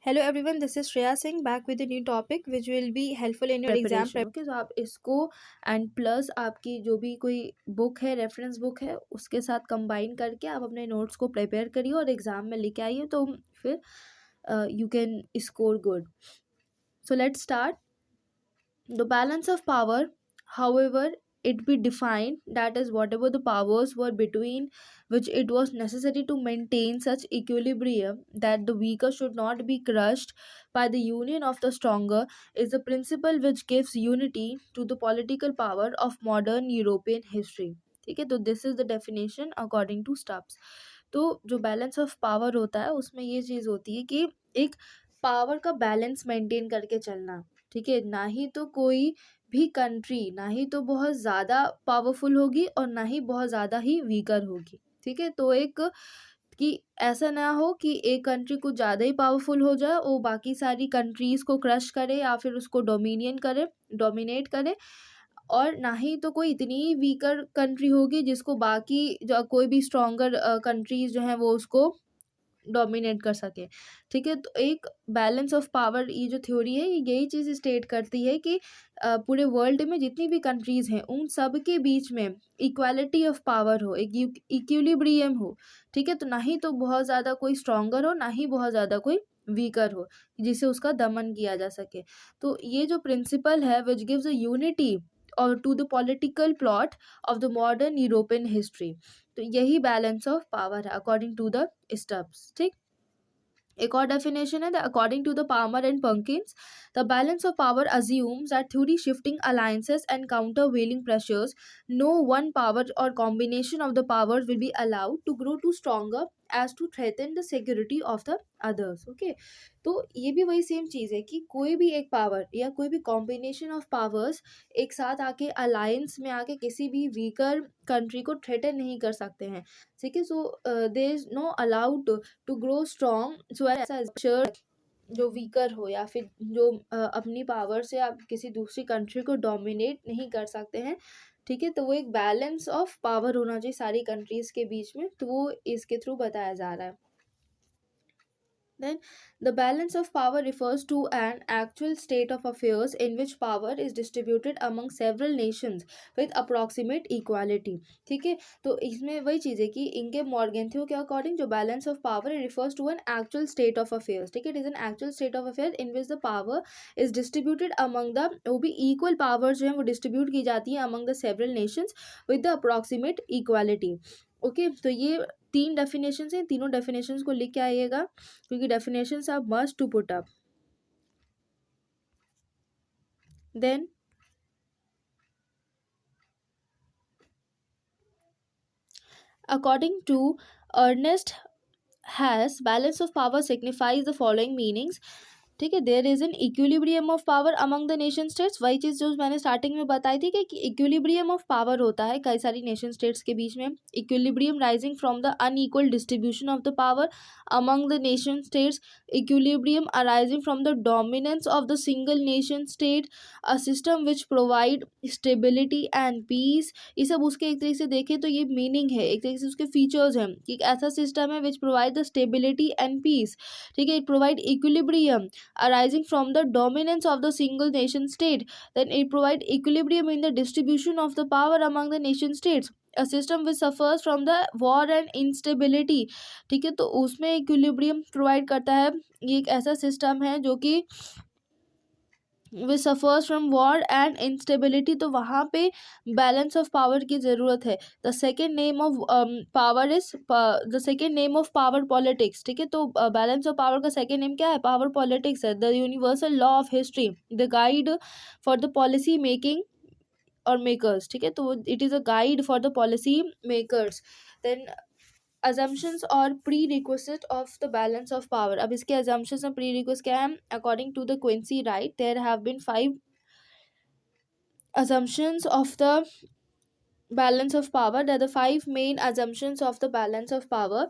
Hello everyone, this is Shreya Singh back with a new topic which will be helpful in your exam preparation okay. तो आप इसको and plus आपकी जो भी कोई book है, रेफरेंस बुक है, उसके साथ कंबाइन करके आप अपने नोट्स को प्रिपेयर करिए और एग्ज़ाम में लेके आइए, तो फिर you can score good. So let's start. The balance of power, however, it be defined, that is, whatever the powers were between which it was necessary to maintain such equilibrium that the weaker should not be crushed by the union of the stronger, is the principle which gives unity to the political power of modern European history. ठीक है, तो this is the definition according to Stubbs. तो जो balance of power होता है उसमें ये चीज़ होती है कि एक पावर का बैलेंस मेंटेन करके चलना। ठीक है, ना ही तो कोई भी कंट्री ना ही तो बहुत ज़्यादा पावरफुल होगी और ना ही बहुत ज़्यादा ही वीकर होगी। ठीक है, तो एक कि ऐसा ना हो कि एक कंट्री कुछ ज़्यादा ही पावरफुल हो जाए और बाकी सारी कंट्रीज़ को क्रश करे या फिर उसको डोमिनेट करे, और ना ही तो कोई इतनी वीकर कंट्री होगी जिसको बाकी जो कोई भी स्ट्रॉन्गर कंट्रीज़ जो हैं वो उसको डोमिनेट कर सके। ठीक है, तो एक बैलेंस ऑफ पावर, ये जो थ्योरी है ये यही चीज़ स्टेट करती है कि पूरे वर्ल्ड में जितनी भी कंट्रीज़ हैं उन सब के बीच में इक्वालिटी ऑफ पावर हो, एक इक्विलिब्रियम हो। ठीक है, तो ना ही तो बहुत ज़्यादा कोई स्ट्रॉन्गर हो, ना ही बहुत ज़्यादा कोई वीकर हो जिससे उसका दमन किया जा सके। तो ये जो प्रिंसिपल है which gives a unity or to the political plot of the modern European history, तो यही बैलेंस ऑफ पावर है अकॉर्डिंग टू द स्टब्स। ठीक, एक और डेफिनेशन है, according to the Palmer and Perkins, the balance of power assumes that through the shifting alliances and counter welling pressures no one power or combination of the powers will be allowed to grow too stronger as to threaten the security of the others. Okay, तो ये भी वही same चीज़ है कि कोई भी एक power या कोई भी कॉम्बिनेशन ऑफ पावर्स एक साथ आके अलायंस में आके किसी भी वीकर कंट्री को थ्रेटन नहीं कर सकते हैं। ठीक है, so there is no allowed to grow strong so ऐसा शर्ट जो वीकर हो या फिर जो अपनी पावर से आप किसी दूसरी कंट्री को डोमिनेट नहीं कर सकते हैं। ठीक है, तो वो एक बैलेंस ऑफ पावर होना चाहिए सारी कंट्रीज के बीच में, तो वो इसके थ्रू बताया जा रहा है। Then, the balance of power refers to an actual state of affairs in which power is distributed among several nations with approximate equality. ठीक है, तो इसमें वही चीज़ है कि इनके मॉर्गेंथियो के अकॉर्डिंग जो balance of power refers to an actual state of affairs. ठीक है, it is an actual state of affairs in which the power is distributed among the, वो भी equal powers जो हैं वो distribute की जाती है among the several nations with the approximate equality. Okay, तो ये तीन डेफिनेशंस हैं, तीनों डेफिनेशंस को लिख के आइएगा क्योंकि definitions are must to put up. Then according to Ernest Haas, balance of power signifies the following meanings. ठीक है, there is an equilibrium of power among the nation states, वही चीज़ जो मैंने स्टार्टिंग में बताई थी कि इक्विलिब्रियम ऑफ पावर होता है कई सारी नेशन स्टेट्स के बीच में। Equilibrium rising from the unequal distribution of the power among the nation states, equilibrium arising from the dominance of the single nation state, a system which provide stability and peace. ये सब उसके एक तरीके से देखें तो ये मीनिंग है, एक तरीके से उसके फीचर्स हैं कि एक ऐसा सिस्टम है which provide the stability and peace. ठीक है, it provide equilibrium arising from the dominance of the single nation state, then it provide equilibrium in the distribution of the power among the nation states, a system which suffers from the war and instability। ठीक है, तो उसमें equilibrium provide करता है, ये एक ऐसा system है जो कि which suffers from war and instability, तो वहाँ पे बैलेंस ऑफ पावर की ज़रूरत है। The second name of power is the second name of power politics. ठीक है, तो बैलेंस ऑफ पावर का सेकेंड नेम क्या है? पावर पॉलिटिक्स है। The universal law of history, the guide for the policy making or makers. ठीक है, तो it is a guide for the policy makers. Then assumptions और prerequisite of the balance of power। अब इसके assumptions और prerequisites क्या है? According to the Quincy Wright, there have been 5 assumptions of the balance of power. There are the 5 main assumptions of the balance of power।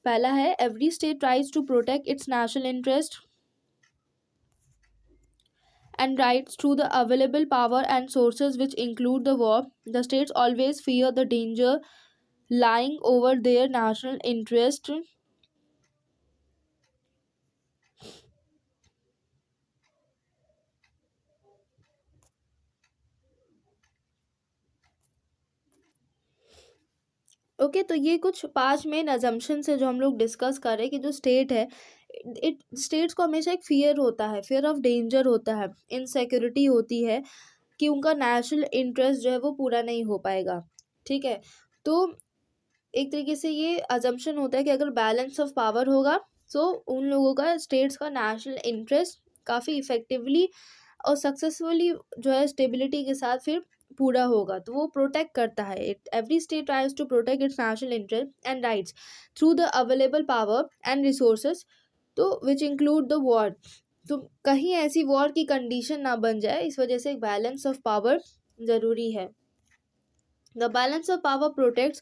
पहला है, every state tries to protect its national interest and rights through the available power and sources which include the war. The states always fear the danger lying over their national interest okay, तो ये कुछ 5 main assumptions है जो हम लोग discuss कर रहे हैं कि जो स्टेट है, इट स्टेट्स को हमेशा एक फियर होता है, फियर ऑफ डेंजर होता है, इनसिक्योरिटी होती है कि उनका नेशनल इंटरेस्ट जो है वो पूरा नहीं हो पाएगा। ठीक है, तो एक तरीके से ये अजम्पशन होता है कि अगर बैलेंस ऑफ पावर होगा तो उन लोगों का, स्टेट्स का नेशनल इंटरेस्ट काफ़ी इफेक्टिवली और सक्सेसफुली जो है स्टेबिलिटी के साथ फिर पूरा होगा, तो वो प्रोटेक्ट करता है। It every state tries to protect its national interest and rights through the available power and resources, तो विच इंक्लूड द वॉर। तो कहीं ऐसी वॉर की कंडीशन ना बन जाए, इस वजह से एक बैलेंस ऑफ पावर ज़रूरी है। The balance of power protects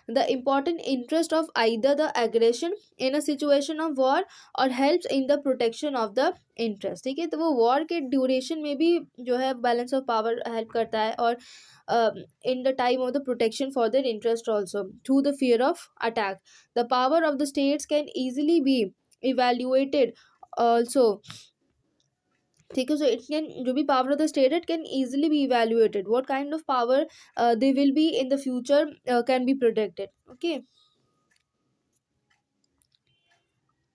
the important interest of either the aggression in a situation of war or helps in the protection of the interest। ठीक है, तो वो वॉर के ड्यूरेशन में भी जो है बैलेंस ऑफ पावर हेल्प करता है, और in the time of the protection for their interest also through the fear of attack। The power of the states can easily be evaluated also। ठीक है, सो इट कैन, जो भी power of the state it can easily be evaluated, what kind of power they will be in the future can be protected. Okay,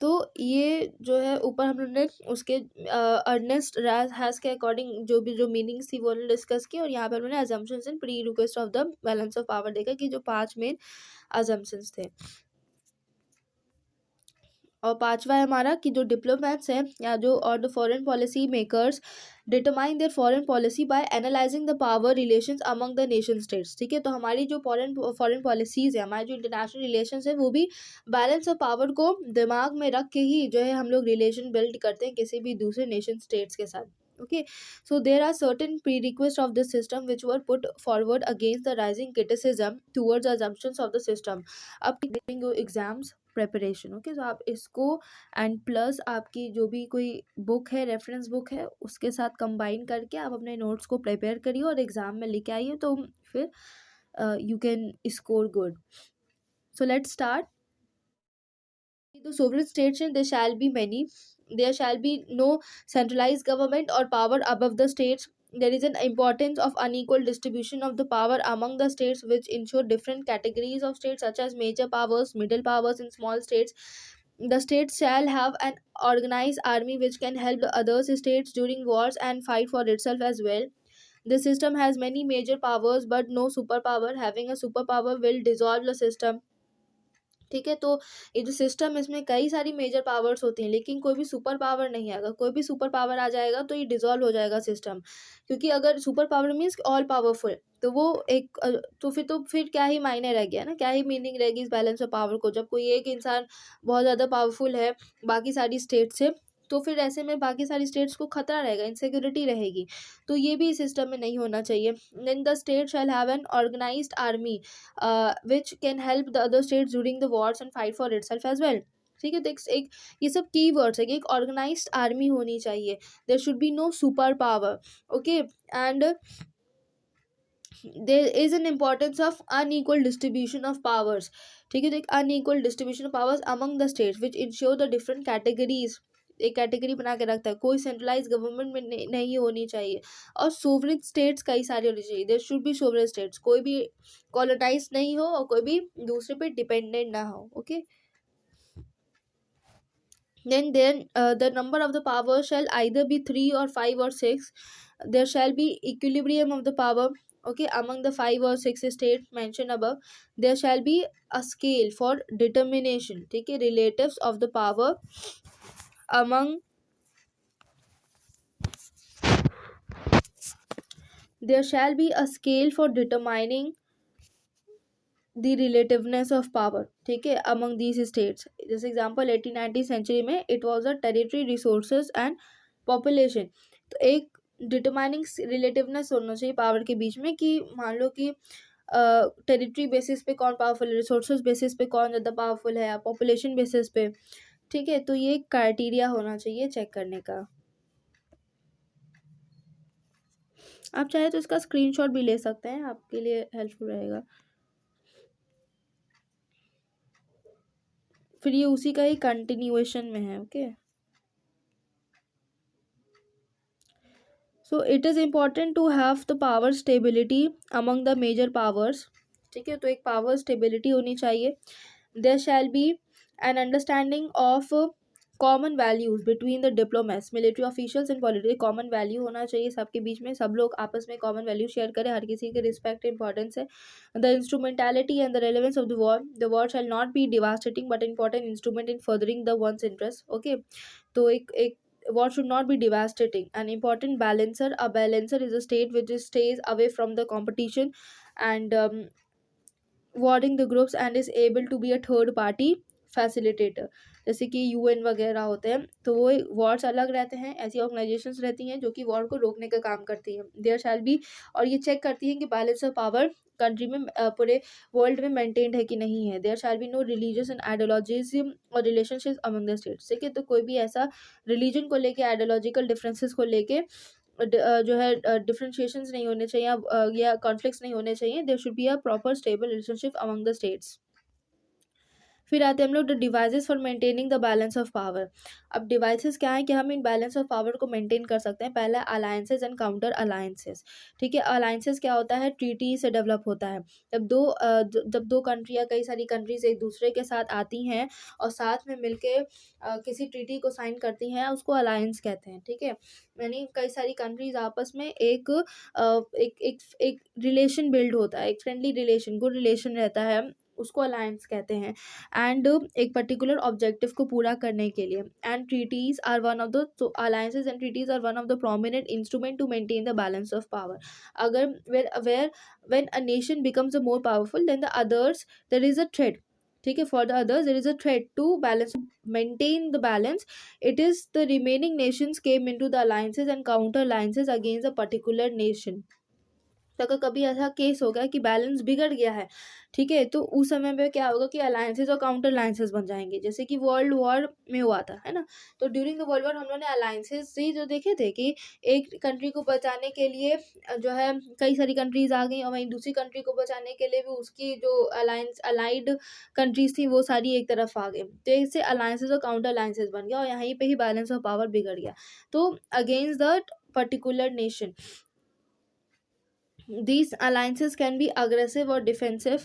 तो ये जो है ऊपर हम लोग ने उसके अर्नेस्ट हैस के अकॉर्डिंग जो मीनिंग्स थी वो डिस्कस की, और यहाँ पर हमने assumptions and pre request of the balance of power देखा कि जो 5 मेन अजम्पशंस थे। और 5वां है हमारा कि जो डिप्लोमेट्स हैं या जो और the foreign policy makers determine there foreign policy bye analysing the power relations among the nation states. ठीक है, तो हमारी जो फॉरेन पॉलिसीज़ है, हमारे जो इंटरनेशनल रिलेशंस है, वो भी बैलेंस ऑफ पावर को दिमाग में रख के ही जो है हम लोग रिलेशन बिल्ड करते हैं किसी भी दूसरे नेशन स्टेट्स के साथ। Okay, so there are certain prerequisites of this system which were put forward against the rising criticism towards assumptions of the system up during your exams preparation. Okay, तो आप इसको एंड प्लस आपकी जो भी कोई book है, reference book है, उसके साथ कंबाइन करके आप अपने नोट्स को प्रिपेयर करिए और एग्ज़ाम में लेके आइए, तो फिर you can score good. So let's start. The sovereign states, there shall be many. There shall be no centralized government or power above the states. There is an importance of unequal distribution of the power among the states, which ensure different categories of states, such as major powers, middle powers, and small states. The states shall have an organized army which can help the other states during wars and fight for itself as well. The system has many major powers but no superpower. Having a superpower will dissolve the system। ठीक है, तो ये जो system है इसमें कई सारी major powers होती हैं, लेकिन कोई भी सुपर पावर नहीं है। अगर कोई भी सुपर पावर आ जाएगा तो ये डिसॉल्व हो जाएगा सिस्टम, क्योंकि अगर super power means all powerful, तो वो एक तो फिर क्या ही मायने रह गया ना, क्या ही मीनिंग रहेगी इस बैलेंस ऑफ पावर को, जब कोई एक इंसान बहुत ज़्यादा पावरफुल है बाकी सारी स्टेट से, तो फिर ऐसे में बाकी सारी स्टेट्स को खतरा रहेगा, इनसिक्योरिटी रहेगी। तो ये भी सिस्टम में नहीं होना चाहिए। Then the state shall have an organised army which can help the other states during the wars and fight for itself as well। ठीक है, तो एक ये सब की वर्ड्स है कि एक ऑर्गेनाइज्ड आर्मी होनी चाहिए, there should be no super power. Okay, and there is an importance of unequal distribution of powers. ठीक है, तो एक unequal distribution of powers among the states which ensure the different categories, एक category बना के रखता है, कोई सेंट्रलाइज गवर्नमेंट में नहीं होनी चाहिए, और सोवरेन स्टेट्स कई सारी होनी चाहिए। There should be sovereign states, कोई भी कॉलोनाइज नहीं हो और कोई भी दूसरे पे डिपेंडेंट ना हो। Okay, then the number of the power shall either be 3 or 5 or 6। There shall be equilibrium of the power, okay, among the 5 or 6 states mentioned above। There shall be a scale for determination, ठीक है, relatives of the power among, there shall be a scale for determining the relativeness of power, ठीक है, among these states। जैसे example 18th century में it was a territory, resources and population. तो एक determining रिलेटिवनेस होना चाहिए पावर के बीच में, कि मान लो कि टेरिटरी बेसिस पे कौन पावरफुल है, रिसोर्सेज बेसिस पे कौन ज़्यादा पावरफुल है, या पॉपुलेशन बेसिस पे। ठीक है, तो ये क्राइटेरिया होना चाहिए चेक करने का। आप चाहे तो इसका स्क्रीनशॉट भी ले सकते हैं, आपके लिए हेल्पफुल रहेगा। फिर ये उसी का ही कंटिन्यूएशन में है। Okay, so it is important to have the power stability among the major powers। ठीक है। तो एक पावर स्टेबिलिटी होनी चाहिए। There shall be an understanding of common values between the diplomats, military officials and politics. Common value होना चाहिए सबके बीच में, सब लोग आपस में कॉमन वैल्यू शेयर करें, हर किसी के रिस्पेक्ट इंपॉर्टेंस है। The instrumentality and the relevance of the war shall not be devastating but important instrument in furthering the ones interest. Okay, तो एक war should not be devastating. An important balancer, a balancer is a state which stays away from the competition and warding the groups and is able to be a third party facilitator। जैसे कि UN वगैरह होते हैं, तो वो Wars अलग रहते हैं, ऐसी ऑर्गेनाइजेशंस रहती हैं जो कि वॉर को रोकने का काम करती हैं। देयर शैल बी, और ये चेक करती हैं कि बैलेंस ऑफ पावर कंट्री में पूरे वर्ल्ड में मेंटेन्ड है कि नहीं है। There shall be no religious and ideologism or relationship among the states. ठीक है, तो कोई भी ऐसा रिलीजन को लेके, आइडियोलॉजिकल डिफरेंसेस को लेके जो है डिफरेंशिएशंस नहीं होने चाहिए या कॉन्फ्लिक्ट्स नहीं होने चाहिए। There should be a proper stable relationship among the states. फिर आते हैं हम लोग the devices for maintaining the balance of power. अब डिवाइसेस क्या है कि हम इन बैलेंस ऑफ पावर को मेंटेन कर सकते हैं। पहला अलायंसेस एंड काउंटर अलायंसेस। ठीक है, अलायंसेस क्या होता है, ट्रीटी से डेवलप होता है। जब दो कंट्री या कई सारी कंट्रीज एक दूसरे के साथ आती हैं और साथ में मिलके किसी ट्रीटी को साइन करती हैं, उसको अलायंस कहते हैं। ठीक है, यानी कई सारी कंट्रीज आपस में एक रिलेशन बिल्ड होता है, एक फ्रेंडली रिलेशन, गुड रिलेशन रहता है, उसको अलायंस कहते हैं। एंड एक पर्टिकुलर ऑब्जेक्टिव को पूरा करने के लिए। And treaties are one of the alliances and treaties are one of the prominent instrument to maintain the balance of power. अगर where when a nation becomes more powerful than the others there is a threat. ठीक है, for the others there is a threat to balance, maintain the balance. It is the remaining nations came into the alliances and counter alliances against a particular nation. तो अगर कभी ऐसा case हो गया कि balance बिगड़ गया है, ठीक है, तो उस समय पे क्या होगा कि अलायंसेस और काउंटर अलायंसेस बन जाएंगे, जैसे कि वर्ल्ड वॉर में हुआ था, है ना। तो ड्यूरिंग द वर्ल्ड वॉर हम लोगों ने अलायंसेस ही जो देखे थे कि एक कंट्री को बचाने के लिए जो है कई सारी कंट्रीज आ गई, और वहीं दूसरी कंट्री को बचाने के लिए भी उसकी जो अलाइड कंट्रीज थी वो सारी एक तरफ आ गई। तो इससे अलायंसेस और काउंटर अलायंसेस बन गया और यहीं पे ही बैलेंस ऑफ पावर बिगड़ गया। तो against the particular nation these alliances can be aggressive और defensive,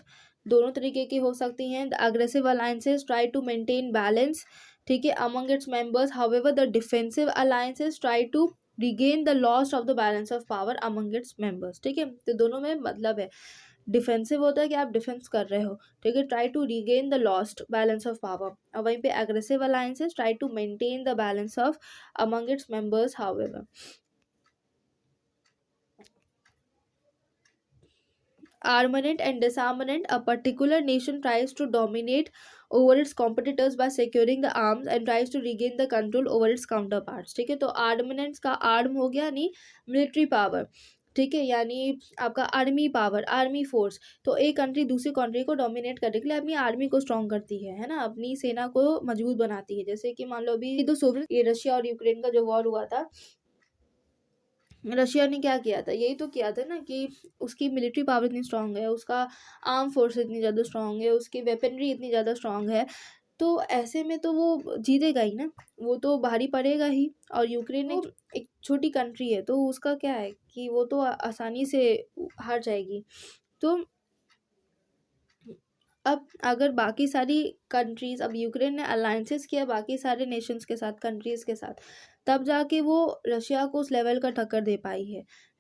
दोनों तरीके की हो सकती हैं। The aggressive alliances try to maintain balance, ठीक है, among its members. However, the defensive alliances try to regain the loss of the balance of power among its members। ठीक है, तो दोनों में मतलब है, डिफेंसिव होता है कि आप डिफेंस कर रहे हो, ठीक है, try to regain the lost balance of power. और वहीं पे aggressive alliances try to maintain the balance of among its members. However, armament and disarmament, a particular nation tries to dominate over its competitors by securing the arms and tries to regain the control over its counterparts। ठीक है, तो आर्मनेंट्स का arm हो गया यानी military power, ठीक है, यानी आपका आर्मी पावर, आर्मी फोर्स। तो एक कंट्री दूसरी कंट्री को डोमिनेट करने के लिए अपनी आर्मी को स्ट्रॉन्ग करती है ना, अपनी सेना को मजबूत बनाती है। जैसे कि मान लो अभी तो सोवियत, ये रशिया और यूक्रेन का जो वॉर हुआ था, रशिया ने क्या किया था, यही तो किया था ना कि उसकी मिलिट्री पावर इतनी स्ट्रांग है, उसका आर्म फोर्स इतनी ज़्यादा स्ट्रांग है, उसकी वेपनरी इतनी ज़्यादा स्ट्रांग है, तो ऐसे में तो वो जीतेगा ही ना, वो तो भारी पड़ेगा ही। और यूक्रेन एक छोटी कंट्री है, तो उसका क्या है कि वो तो आसानी से हार जाएगी। तो अब अगर बाकी सारी कंट्रीज, अब यूक्रेन ने अलायंसेस किया बाकी सारे नेशंस के साथ, कंट्रीज के साथ, तब जाके वो रशिया को उस लेवल का टक्कर दे पाई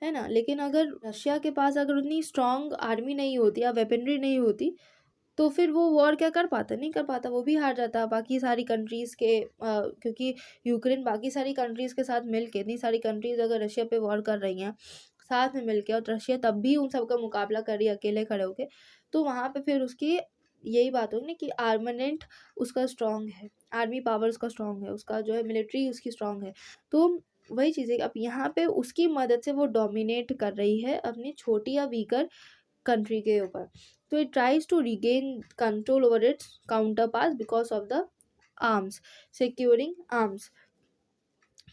है ना। लेकिन अगर रशिया के पास अगर उतनी स्ट्रांग आर्मी नहीं होती या वेपनरी नहीं होती, तो फिर वो वॉर क्या कर पाता, नहीं कर पाता, वो भी हार जाता बाकी सारी कंट्रीज़ के क्योंकि यूक्रेन बाकी सारी कंट्रीज़ के साथ मिल के, इतनी सारी कंट्रीज़ अगर रशिया पे वॉर कर रही हैं साथ में मिल के, और रशिया तब भी उन सब का मुकाबला कर रही है अकेले खड़े होके, तो वहाँ पे फिर उसकी यही बात होगी ना कि आर्मनेंट उसका स्ट्रांग है, आर्मी पावर उसका स्ट्रांग है, उसका जो है मिलिट्री उसकी स्ट्रांग है। तो वही चीज़ है, अब यहाँ पे उसकी मदद से वो डोमिनेट कर रही है अपनी छोटी या वीकर कंट्री के ऊपर। तो it tries to regain control over its counterpart because of the arms, securing arms.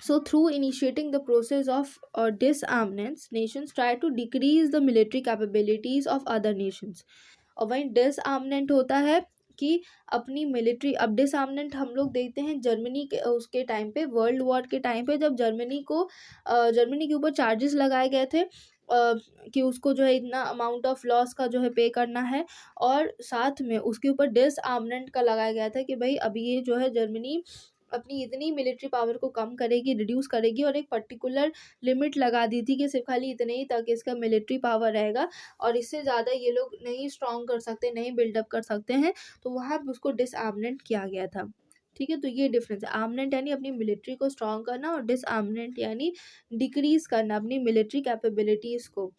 So through initiating the process of disarmaments, nations try to decrease the military capabilities of other nations। और वहीं डिसआर्मनेंट होता है कि अपनी military, अब डिसआर्मनेंट हम लोग देखते हैं जर्मनी के उसके टाइम पे, वर्ल्ड वॉर के टाइम पे, जब जर्मनी के ऊपर चार्जेस लगाए गए थे कि उसको जो है इतना अमाउंट ऑफ लॉस का जो है पे करना है, और साथ में उसके ऊपर डिसआर्ममेंट का लगाया गया था कि भाई अभी ये जो है जर्मनी अपनी इतनी मिलिट्री पावर को कम करेगी, रिड्यूस करेगी, और एक पर्टिकुलर लिमिट लगा दी थी कि सिर्फ खाली इतने ही तक इसका मिलिट्री पावर रहेगा, और इससे ज़्यादा ये लोग नहीं स्ट्रॉन्ग कर सकते, नहीं बिल्डअप कर सकते हैं। तो वहाँ पे उसको डिसआर्ममेंट किया गया था। ठीक है, तो ये डिफरेंस है। आर्मनेंट यानी अपनी मिलिट्री को स्ट्रॉन्ग करना, और डिसआर्मनेंट यानी डिक्रीज करना अपनी मिलिट्री कैपेबिलिटीज को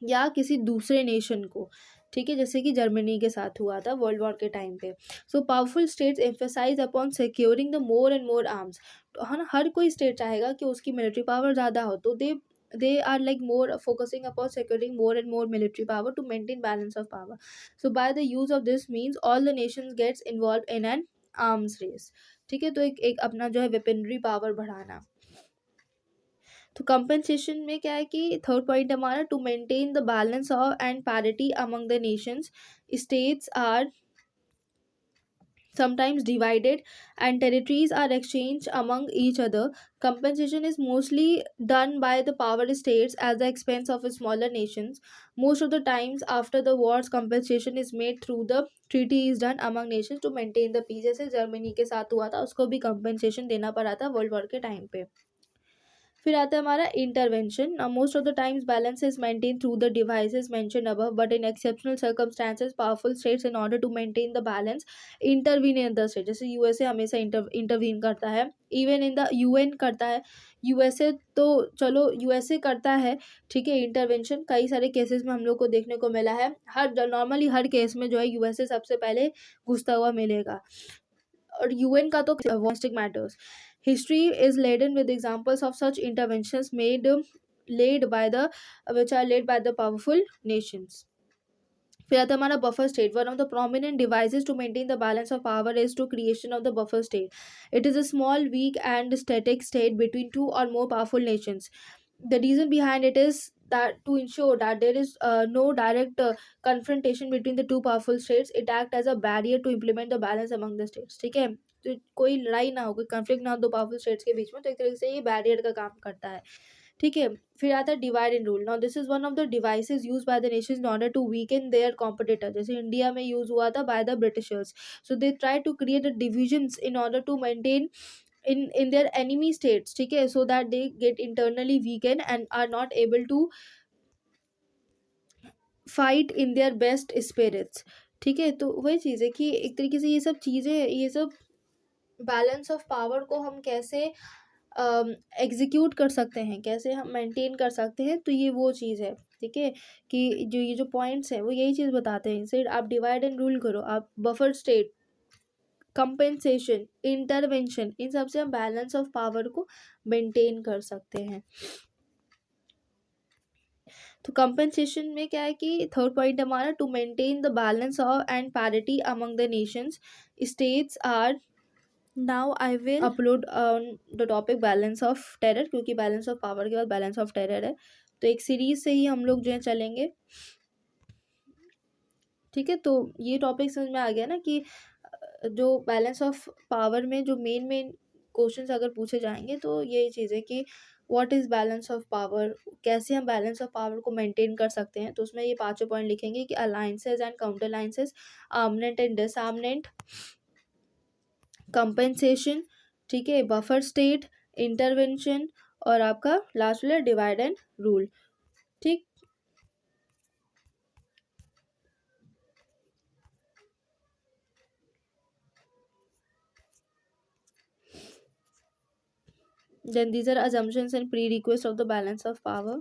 या किसी दूसरे नेशन को। ठीक है, जैसे कि जर्मनी के साथ हुआ था वर्ल्ड वॉर के टाइम पे। So powerful states emphasise upon securing the more and more arms. तो हर कोई स्टेट चाहेगा कि उसकी मिलिट्री पावर ज़्यादा हो, तो they are like more focusing upon securing more and more military power to maintain balance of power. So by the use of this means all the nations gets involved in an arms race. ठीक है, तो एक अपना जो है weaponry power बढ़ाना। तो compensation में क्या है कि थर्ड पॉइंट हमारा, to maintain the balance of and parity among the nations, states are sometimes divided and territories are exchanged among each other. Compensation is mostly done by the power states at the expense of smaller nations. Most of the times after the wars, compensation is made through the treaty is done among nations to maintain the peace. जैसे Germany के साथ हुआ था, उसको भी compensation देना पड़ा था वर्ल्ड वॉर के टाइम पे। फिर आता है हमारा intervention. Most of the times balance is maintain through the devices mention above, but in exceptional circumstances powerful states in order to maintain the balance intervene in the state. जैसे USA हमेशा intervene करता है, even in the UN करता है। USA तो चलो USA करता है, ठीक है, इंटरवेंशन कई सारे केसेस में हम लोग को देखने को मिला है। नॉर्मली हर केस में जो है यूएसए सबसे पहले घुसता हुआ मिलेगा, और यूएन का तो domestic matters. History is laden with examples of such interventions laid by the which are led by the powerful nations. फिर आता है हमारा buffer state. One of the prominent devices to maintain the balance of power is to creation of the buffer state. It is a small weak and static state between two or more powerful nations. The reason behind it is that to ensure that there is no direct confrontation between the two powerful states, it act as a barrier to implement the balance among the states. ठीक है, तो कोई लड़ाई ना हो, कोई conflict ना हो दो पावरफुल स्टेट्स के बीच में, तो एक तरीके से ये बैरियर का काम करता है। ठीक है, फिर आता है divide and rule. Now this is one of the devices use by the nations in order to weaken their competitor. जैसे इंडिया में यूज हुआ था by the Britishers. So they try to create divisions in order to maintain in their enemy states, ठीक है, so that they get internally weakened and are not able to fight in their best spirits. ठीक है, तो वही चीज़ है कि एक तरीके से ये सब चीज़ें, ये सब बैलेंस ऑफ पावर को हम कैसे एग्जीक्यूट कर सकते हैं, कैसे हम मेंटेन कर सकते हैं, तो ये वो चीज़ है। ठीक है, कि जो ये जो पॉइंट्स हैं वो यही चीज़ बताते हैं। इनसे आप डिवाइड एंड रूल करो, आप बफर स्टेट, कंपेंसेशन, इंटरवेंशन, इन सब से हम बैलेंस ऑफ पावर को मेंटेन कर सकते हैं। तो कंपेंसेशन में क्या है कि थर्ड पॉइंट हमारा, to maintain the balance of and parity among the nations, states are. Now I will upload on the topic balance of terror, क्योंकि बैलेंस ऑफ पावर के बाद बैलेंस ऑफ टेरर है, तो एक सीरीज से ही हम लोग जो है चलेंगे। ठीक है, तो ये टॉपिक समझ में आ गया ना कि जो बैलेंस ऑफ पावर में जो मेन क्वेश्चंस अगर पूछे जाएंगे तो ये चीज़ है कि what is balance of power, कैसे हम बैलेंस ऑफ पावर को मेंटेन कर सकते हैं। तो उसमें ये पांचों पॉइंट लिखेंगे कि alliances and counter alliances, armament and disarmament, compensation, ठीक है, बफर स्टेट, इंटरवेंशन, और आपका लास्ट वाला डिवाइड एंड रूल। ठीक, then these are assumptions and prerequisites of the balance of power.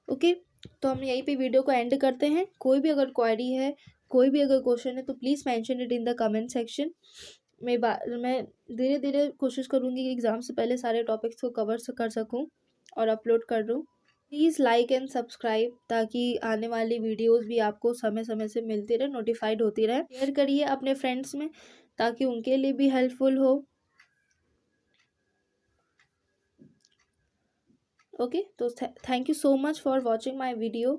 Okay, तो हम यहीं पे वीडियो को एंड करते हैं। कोई भी अगर क्वेरी है, कोई भी अगर क्वेश्चन है, तो please mention it in the comment section. मैं धीरे धीरे कोशिश करूँगी कि एग्ज़ाम से पहले सारे टॉपिक्स को कवर कर सकूँ और अपलोड कर दूँ। प्लीज़ लाइक एंड सब्सक्राइब, ताकि आने वाली वीडियोस भी आपको समय समय से मिलती रहे, नोटिफाइड होती रहे। शेयर करिए अपने फ्रेंड्स में, ताकि उनके लिए भी हेल्पफुल हो। ओके, तो thank you so much for watching my video.